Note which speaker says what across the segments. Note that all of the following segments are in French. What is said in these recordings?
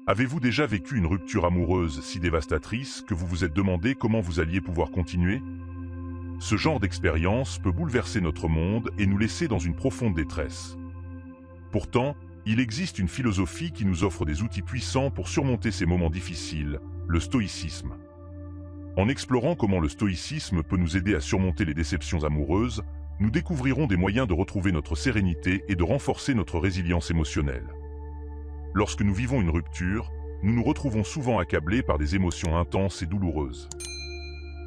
Speaker 1: Avez-vous déjà vécu une rupture amoureuse si dévastatrice que vous vous êtes demandé comment vous alliez pouvoir continuer? Ce genre d'expérience peut bouleverser notre monde et nous laisser dans une profonde détresse. Pourtant, il existe une philosophie qui nous offre des outils puissants pour surmonter ces moments difficiles, le stoïcisme. En explorant comment le stoïcisme peut nous aider à surmonter les déceptions amoureuses, nous découvrirons des moyens de retrouver notre sérénité et de renforcer notre résilience émotionnelle. Lorsque nous vivons une rupture, nous nous retrouvons souvent accablés par des émotions intenses et douloureuses.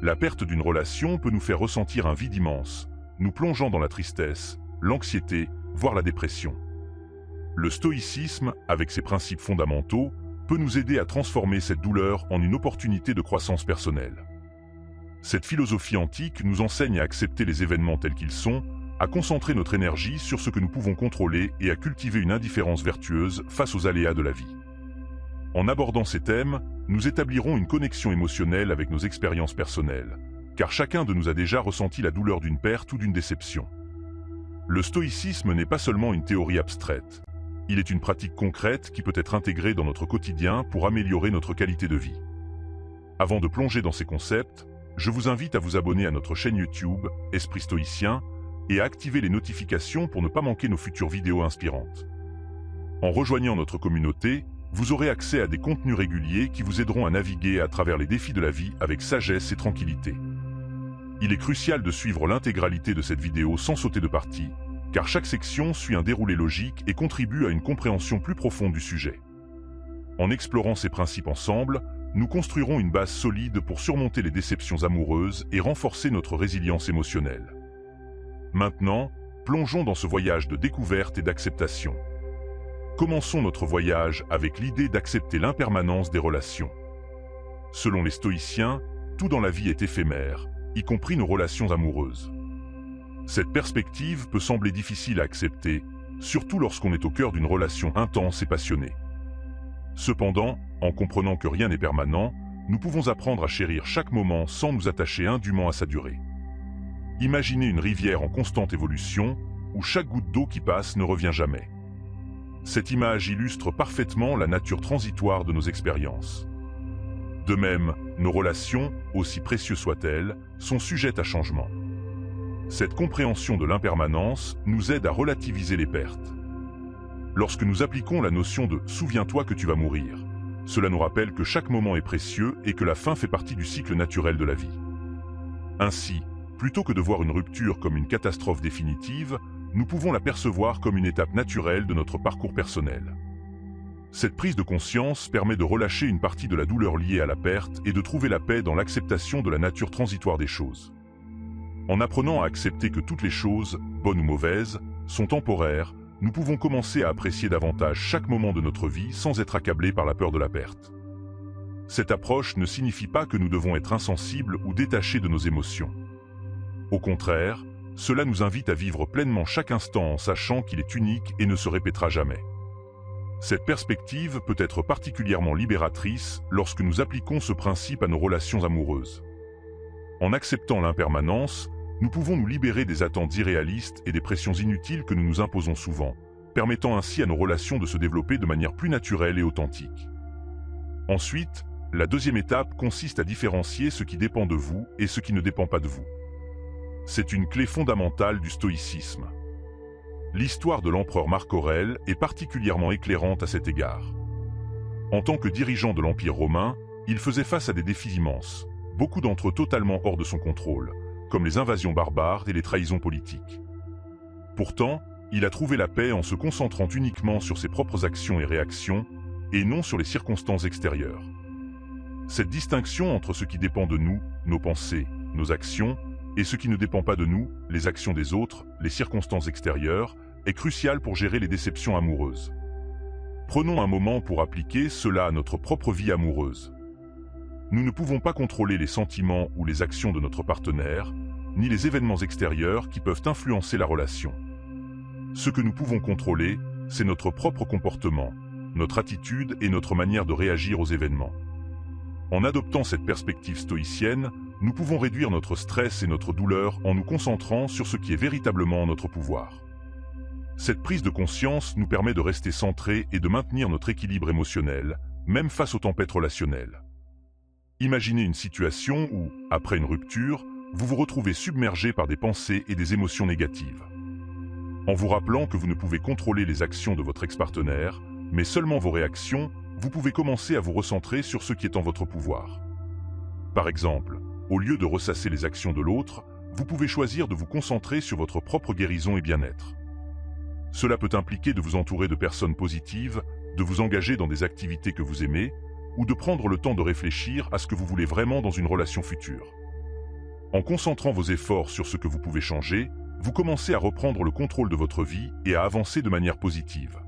Speaker 1: La perte d'une relation peut nous faire ressentir un vide immense, nous plongeant dans la tristesse, l'anxiété, voire la dépression. Le stoïcisme, avec ses principes fondamentaux, peut nous aider à transformer cette douleur en une opportunité de croissance personnelle. Cette philosophie antique nous enseigne à accepter les événements tels qu'ils sont, à concentrer notre énergie sur ce que nous pouvons contrôler et à cultiver une indifférence vertueuse face aux aléas de la vie. En abordant ces thèmes, nous établirons une connexion émotionnelle avec nos expériences personnelles, car chacun de nous a déjà ressenti la douleur d'une perte ou d'une déception. Le stoïcisme n'est pas seulement une théorie abstraite, il est une pratique concrète qui peut être intégrée dans notre quotidien pour améliorer notre qualité de vie. Avant de plonger dans ces concepts, je vous invite à vous abonner à notre chaîne YouTube Esprit Stoïcien et à activer les notifications pour ne pas manquer nos futures vidéos inspirantes. En rejoignant notre communauté, vous aurez accès à des contenus réguliers qui vous aideront à naviguer à travers les défis de la vie avec sagesse et tranquillité. Il est crucial de suivre l'intégralité de cette vidéo sans sauter de partie, car chaque section suit un déroulé logique et contribue à une compréhension plus profonde du sujet. En explorant ces principes ensemble, nous construirons une base solide pour surmonter les déceptions amoureuses et renforcer notre résilience émotionnelle. Maintenant, plongeons dans ce voyage de découverte et d'acceptation. Commençons notre voyage avec l'idée d'accepter l'impermanence des relations. Selon les stoïciens, tout dans la vie est éphémère, y compris nos relations amoureuses. Cette perspective peut sembler difficile à accepter, surtout lorsqu'on est au cœur d'une relation intense et passionnée. Cependant, en comprenant que rien n'est permanent, nous pouvons apprendre à chérir chaque moment sans nous attacher indûment à sa durée. Imaginez une rivière en constante évolution, où chaque goutte d'eau qui passe ne revient jamais. Cette image illustre parfaitement la nature transitoire de nos expériences. De même, nos relations, aussi précieuses soient-elles, sont sujettes à changement. Cette compréhension de l'impermanence nous aide à relativiser les pertes. Lorsque nous appliquons la notion de « souviens-toi que tu vas mourir », cela nous rappelle que chaque moment est précieux et que la fin fait partie du cycle naturel de la vie. Ainsi, plutôt que de voir une rupture comme une catastrophe définitive, nous pouvons la percevoir comme une étape naturelle de notre parcours personnel. Cette prise de conscience permet de relâcher une partie de la douleur liée à la perte et de trouver la paix dans l'acceptation de la nature transitoire des choses. En apprenant à accepter que toutes les choses, bonnes ou mauvaises, sont temporaires, nous pouvons commencer à apprécier davantage chaque moment de notre vie sans être accablés par la peur de la perte. Cette approche ne signifie pas que nous devons être insensibles ou détachés de nos émotions. Au contraire, cela nous invite à vivre pleinement chaque instant en sachant qu'il est unique et ne se répétera jamais. Cette perspective peut être particulièrement libératrice lorsque nous appliquons ce principe à nos relations amoureuses. En acceptant l'impermanence, nous pouvons nous libérer des attentes irréalistes et des pressions inutiles que nous nous imposons souvent, permettant ainsi à nos relations de se développer de manière plus naturelle et authentique. Ensuite, la deuxième étape consiste à différencier ce qui dépend de vous et ce qui ne dépend pas de vous. C'est une clé fondamentale du stoïcisme. L'histoire de l'empereur Marc Aurèle est particulièrement éclairante à cet égard. En tant que dirigeant de l'Empire romain, il faisait face à des défis immenses, beaucoup d'entre eux totalement hors de son contrôle, comme les invasions barbares et les trahisons politiques. Pourtant, il a trouvé la paix en se concentrant uniquement sur ses propres actions et réactions, et non sur les circonstances extérieures. Cette distinction entre ce qui dépend de nous, nos pensées, nos actions, et ce qui ne dépend pas de nous, les actions des autres, les circonstances extérieures, est cruciale pour gérer les déceptions amoureuses. Prenons un moment pour appliquer cela à notre propre vie amoureuse. Nous ne pouvons pas contrôler les sentiments ou les actions de notre partenaire, ni les événements extérieurs qui peuvent influencer la relation. Ce que nous pouvons contrôler, c'est notre propre comportement, notre attitude et notre manière de réagir aux événements. En adoptant cette perspective stoïcienne, nous pouvons réduire notre stress et notre douleur en nous concentrant sur ce qui est véritablement en notre pouvoir. Cette prise de conscience nous permet de rester centrés et de maintenir notre équilibre émotionnel, même face aux tempêtes relationnelles. Imaginez une situation où, après une rupture, vous vous retrouvez submergé par des pensées et des émotions négatives. En vous rappelant que vous ne pouvez contrôler les actions de votre ex-partenaire, mais seulement vos réactions, vous pouvez commencer à vous recentrer sur ce qui est en votre pouvoir. Par exemple, au lieu de ressasser les actions de l'autre, vous pouvez choisir de vous concentrer sur votre propre guérison et bien-être. Cela peut impliquer de vous entourer de personnes positives, de vous engager dans des activités que vous aimez, ou de prendre le temps de réfléchir à ce que vous voulez vraiment dans une relation future. En concentrant vos efforts sur ce que vous pouvez changer, vous commencez à reprendre le contrôle de votre vie et à avancer de manière positive.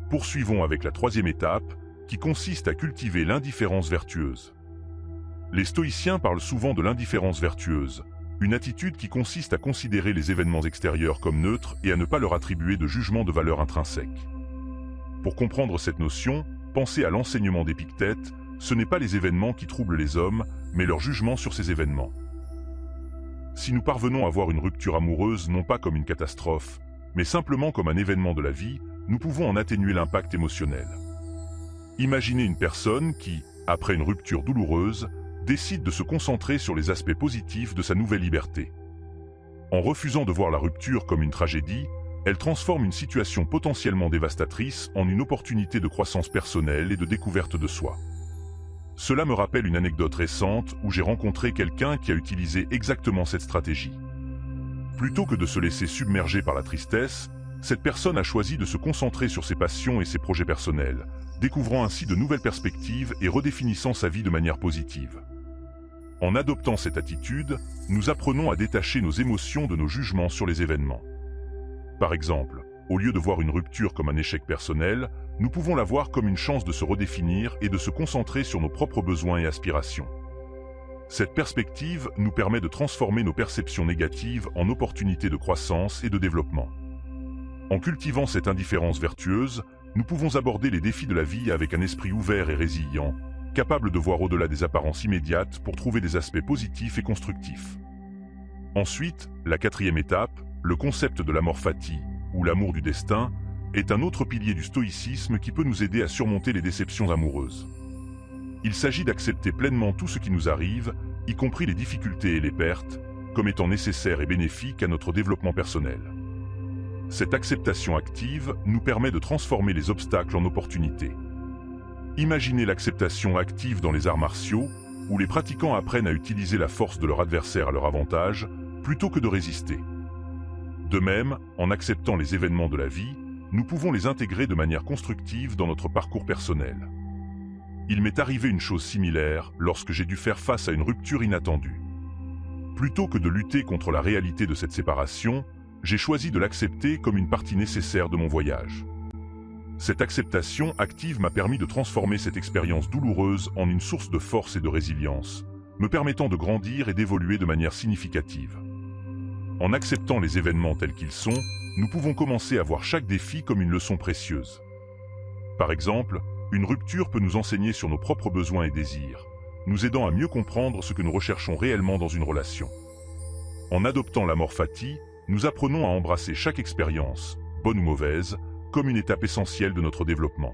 Speaker 1: Poursuivons avec la troisième étape, qui consiste à cultiver l'indifférence vertueuse. Les stoïciens parlent souvent de l'indifférence vertueuse, une attitude qui consiste à considérer les événements extérieurs comme neutres et à ne pas leur attribuer de jugement de valeur intrinsèque. Pour comprendre cette notion, pensez à l'enseignement d'Épictète, ce n'est pas les événements qui troublent les hommes, mais leur jugement sur ces événements. Si nous parvenons à voir une rupture amoureuse non pas comme une catastrophe, mais simplement comme un événement de la vie, nous pouvons en atténuer l'impact émotionnel. Imaginez une personne qui, après une rupture douloureuse, décide de se concentrer sur les aspects positifs de sa nouvelle liberté. En refusant de voir la rupture comme une tragédie, elle transforme une situation potentiellement dévastatrice en une opportunité de croissance personnelle et de découverte de soi. Cela me rappelle une anecdote récente où j'ai rencontré quelqu'un qui a utilisé exactement cette stratégie. Plutôt que de se laisser submerger par la tristesse, cette personne a choisi de se concentrer sur ses passions et ses projets personnels, découvrant ainsi de nouvelles perspectives et redéfinissant sa vie de manière positive. En adoptant cette attitude, nous apprenons à détacher nos émotions de nos jugements sur les événements. Par exemple, au lieu de voir une rupture comme un échec personnel, nous pouvons la voir comme une chance de se redéfinir et de se concentrer sur nos propres besoins et aspirations. Cette perspective nous permet de transformer nos perceptions négatives en opportunités de croissance et de développement. En cultivant cette indifférence vertueuse, nous pouvons aborder les défis de la vie avec un esprit ouvert et résilient, capable de voir au-delà des apparences immédiates pour trouver des aspects positifs et constructifs. Ensuite, la quatrième étape, le concept de l'amor fati, ou l'amour du destin, est un autre pilier du stoïcisme qui peut nous aider à surmonter les déceptions amoureuses. Il s'agit d'accepter pleinement tout ce qui nous arrive, y compris les difficultés et les pertes, comme étant nécessaires et bénéfiques à notre développement personnel. Cette acceptation active nous permet de transformer les obstacles en opportunités. Imaginez l'acceptation active dans les arts martiaux, où les pratiquants apprennent à utiliser la force de leur adversaire à leur avantage, plutôt que de résister. De même, en acceptant les événements de la vie, nous pouvons les intégrer de manière constructive dans notre parcours personnel. Il m'est arrivé une chose similaire lorsque j'ai dû faire face à une rupture inattendue. Plutôt que de lutter contre la réalité de cette séparation, j'ai choisi de l'accepter comme une partie nécessaire de mon voyage. Cette acceptation active m'a permis de transformer cette expérience douloureuse en une source de force et de résilience, me permettant de grandir et d'évoluer de manière significative. En acceptant les événements tels qu'ils sont, nous pouvons commencer à voir chaque défi comme une leçon précieuse. Par exemple, une rupture peut nous enseigner sur nos propres besoins et désirs, nous aidant à mieux comprendre ce que nous recherchons réellement dans une relation. En adoptant l'amor fati, nous apprenons à embrasser chaque expérience, bonne ou mauvaise, comme une étape essentielle de notre développement.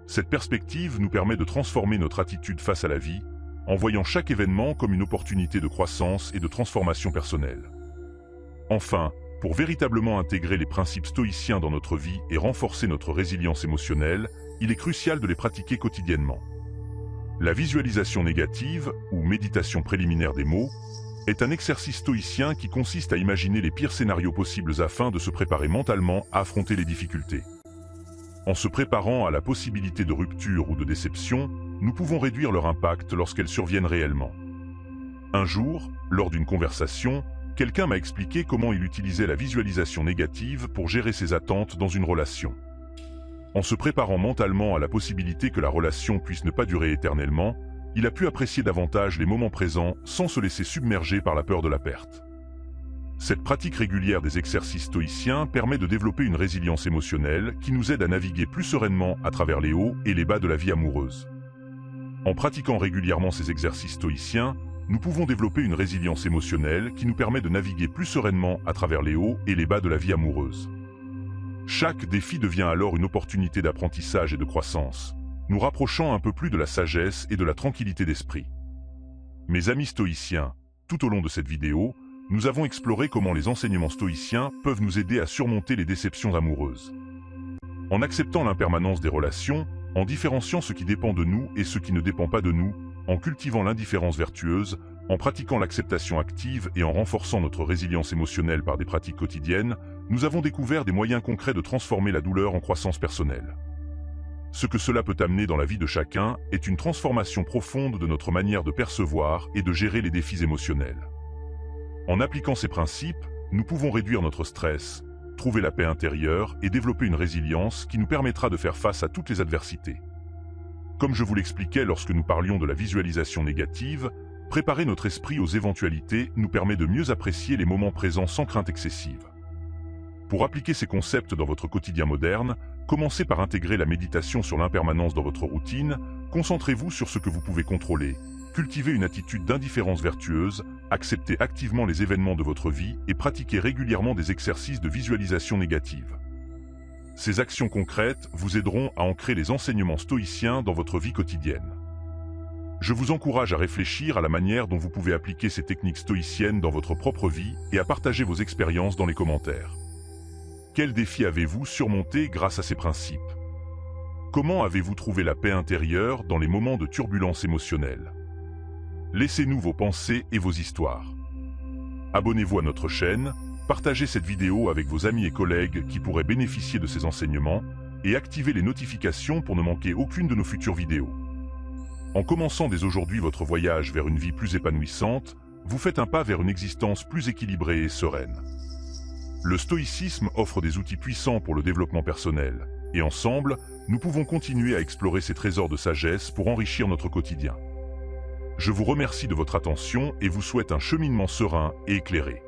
Speaker 1: Cette perspective nous permet de transformer notre attitude face à la vie, en voyant chaque événement comme une opportunité de croissance et de transformation personnelle. Enfin, pour véritablement intégrer les principes stoïciens dans notre vie et renforcer notre résilience émotionnelle, il est crucial de les pratiquer quotidiennement. La visualisation négative, ou méditation préliminaire des mots, est un exercice stoïcien qui consiste à imaginer les pires scénarios possibles afin de se préparer mentalement à affronter les difficultés. En se préparant à la possibilité de rupture ou de déception, nous pouvons réduire leur impact lorsqu'elles surviennent réellement. Un jour, lors d'une conversation, quelqu'un m'a expliqué comment il utilisait la visualisation négative pour gérer ses attentes dans une relation. En se préparant mentalement à la possibilité que la relation puisse ne pas durer éternellement, il a pu apprécier davantage les moments présents sans se laisser submerger par la peur de la perte. Cette pratique régulière des exercices stoïciens permet de développer une résilience émotionnelle qui nous aide à naviguer plus sereinement à travers les hauts et les bas de la vie amoureuse. En pratiquant régulièrement ces exercices stoïciens, nous pouvons développer une résilience émotionnelle qui nous permet de naviguer plus sereinement à travers les hauts et les bas de la vie amoureuse. Chaque défi devient alors une opportunité d'apprentissage et de croissance, nous rapprochant un peu plus de la sagesse et de la tranquillité d'esprit. Mes amis stoïciens, tout au long de cette vidéo, nous avons exploré comment les enseignements stoïciens peuvent nous aider à surmonter les déceptions amoureuses. En acceptant l'impermanence des relations, en différenciant ce qui dépend de nous et ce qui ne dépend pas de nous, en cultivant l'indifférence vertueuse, en pratiquant l'acceptation active et en renforçant notre résilience émotionnelle par des pratiques quotidiennes, nous avons découvert des moyens concrets de transformer la douleur en croissance personnelle. Ce que cela peut amener dans la vie de chacun est une transformation profonde de notre manière de percevoir et de gérer les défis émotionnels. En appliquant ces principes, nous pouvons réduire notre stress, trouver la paix intérieure et développer une résilience qui nous permettra de faire face à toutes les adversités. Comme je vous l'expliquais lorsque nous parlions de la visualisation négative, préparer notre esprit aux éventualités nous permet de mieux apprécier les moments présents sans crainte excessive. Pour appliquer ces concepts dans votre quotidien moderne, commencez par intégrer la méditation sur l'impermanence dans votre routine, concentrez-vous sur ce que vous pouvez contrôler, cultivez une attitude d'indifférence vertueuse, acceptez activement les événements de votre vie et pratiquez régulièrement des exercices de visualisation négative. Ces actions concrètes vous aideront à ancrer les enseignements stoïciens dans votre vie quotidienne. Je vous encourage à réfléchir à la manière dont vous pouvez appliquer ces techniques stoïciennes dans votre propre vie et à partager vos expériences dans les commentaires. Quels défis avez-vous surmontés grâce à ces principes? Comment avez-vous trouvé la paix intérieure dans les moments de turbulence émotionnelle? Laissez-nous vos pensées et vos histoires. Abonnez-vous à notre chaîne, partagez cette vidéo avec vos amis et collègues qui pourraient bénéficier de ces enseignements et activez les notifications pour ne manquer aucune de nos futures vidéos. En commençant dès aujourd'hui votre voyage vers une vie plus épanouissante, vous faites un pas vers une existence plus équilibrée et sereine. Le stoïcisme offre des outils puissants pour le développement personnel, et ensemble, nous pouvons continuer à explorer ces trésors de sagesse pour enrichir notre quotidien. Je vous remercie de votre attention et vous souhaite un cheminement serein et éclairé.